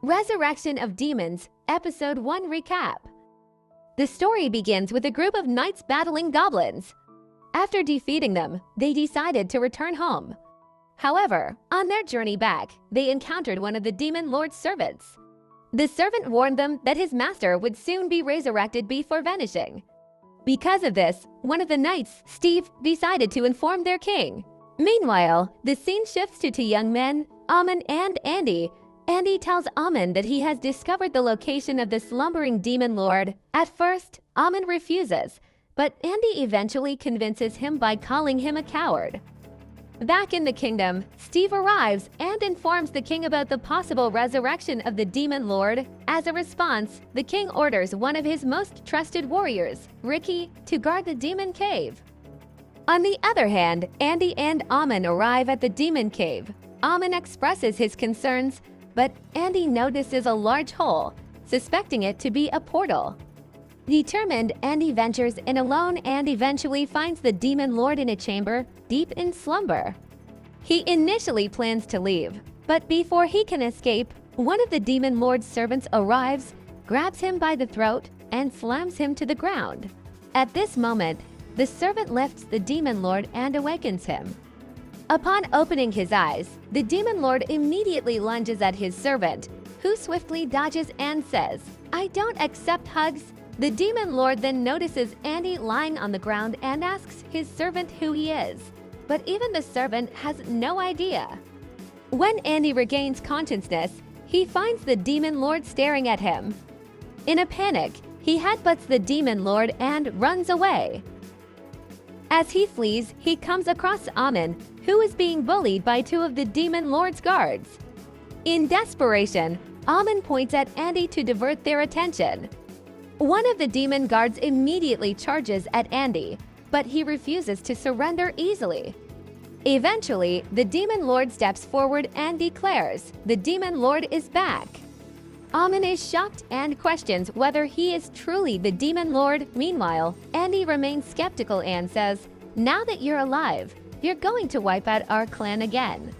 Resurrection of Demons, Episode 1 Recap. The story begins with a group of knights battling goblins. After defeating them, they decided to return home. However, on their journey back, they encountered one of the demon lord's servants. The servant warned them that his master would soon be resurrected before vanishing. Because of this, one of the knights, Steve, decided to inform their king. Meanwhile, the scene shifts to two young men, Amon and Andy. Andy tells Amon that he has discovered the location of the slumbering demon lord. At first, Amon refuses, but Andy eventually convinces him by calling him a coward. Back in the kingdom, Steve arrives and informs the king about the possible resurrection of the demon lord. As a response, the king orders one of his most trusted warriors, Ricky, to guard the demon cave. On the other hand, Andy and Amon arrive at the demon cave. Amon expresses his concerns, but Andy notices a large hole, suspecting it to be a portal. Determined, Andy ventures in alone and eventually finds the demon lord in a chamber deep in slumber. He initially plans to leave, but before he can escape, one of the demon lord's servants arrives, grabs him by the throat, and slams him to the ground. At this moment, the servant lifts the demon lord and awakens him. Upon opening his eyes, the demon lord immediately lunges at his servant, who swiftly dodges and says, "I don't accept hugs." The demon lord then notices Andy lying on the ground and asks his servant who he is, but even the servant has no idea. When Andy regains consciousness, he finds the demon lord staring at him. In a panic, he headbutts the demon lord and runs away. As he flees, he comes across Amon, who is being bullied by two of the demon lord's guards. In desperation, Amon points at Andy to divert their attention. One of the demon guards immediately charges at Andy, but he refuses to surrender easily. Eventually, the demon lord steps forward and declares, "The demon lord is back." Amon is shocked and questions whether he is truly the demon lord. Meanwhile, Andy remains skeptical and says, "Now that you're alive, you're going to wipe out our clan again."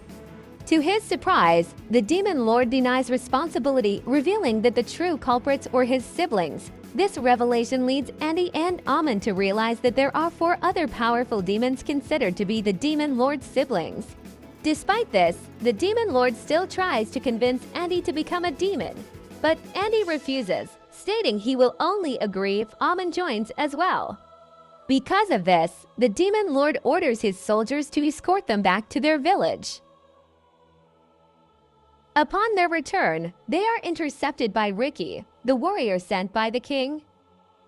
To his surprise, the demon lord denies responsibility, revealing that the true culprits were his siblings. This revelation leads Andy and Amon to realize that there are 4 other powerful demons considered to be the demon lord's siblings. Despite this, the demon lord still tries to convince Andy to become a demon, but Andy refuses, stating he will only agree if Amon joins as well. Because of this, the demon lord orders his soldiers to escort them back to their village. Upon their return, they are intercepted by Ricky, the warrior sent by the king.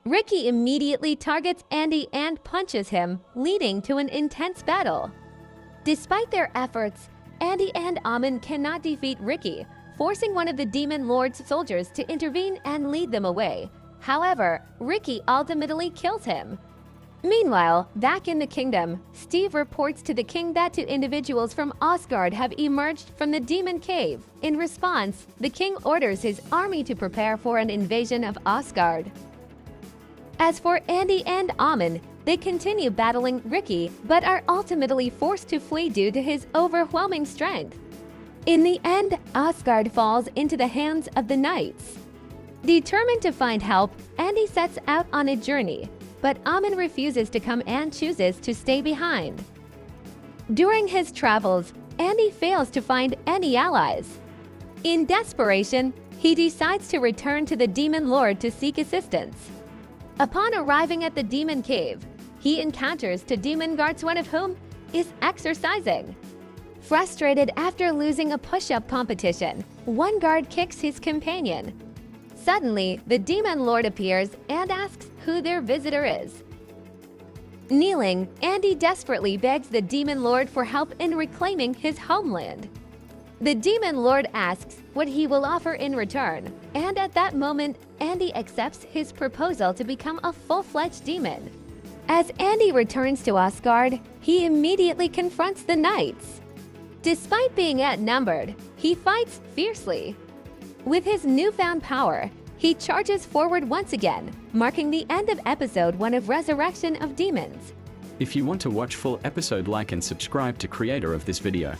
Ricky immediately targets Andy and punches him, leading to an intense battle. Despite their efforts, Andy and Amon cannot defeat Ricky, forcing one of the demon lord's soldiers to intervene and lead them away. However, Ricky ultimately kills him. Meanwhile, back in the kingdom, Steve reports to the king that 2 individuals from Asgard have emerged from the demon cave. In response, the king orders his army to prepare for an invasion of Asgard. As for Andy and Amon, they continue battling Ricky, but are ultimately forced to flee due to his overwhelming strength. In the end, Asgard falls into the hands of the knights. Determined to find help, Andy sets out on a journey, but Amon refuses to come and chooses to stay behind. During his travels, Andy fails to find any allies. In desperation, he decides to return to the demon lord to seek assistance. Upon arriving at the demon cave, he encounters 2 demon guards, one of whom is exercising. Frustrated after losing a push-up competition, one guard kicks his companion. Suddenly, the demon lord appears and asks who their visitor is. Kneeling, Andy desperately begs the demon lord for help in reclaiming his homeland. The demon lord asks what he will offer in return, and at that moment, Andy accepts his proposal to become a full-fledged demon. As Andy returns to Asgard, he immediately confronts the knights. Despite being outnumbered, he fights fiercely. With his newfound power, he charges forward once again, marking the end of episode 1 of Resurrection of Demons. If you want to watch full episode, like and subscribe to creator of this video.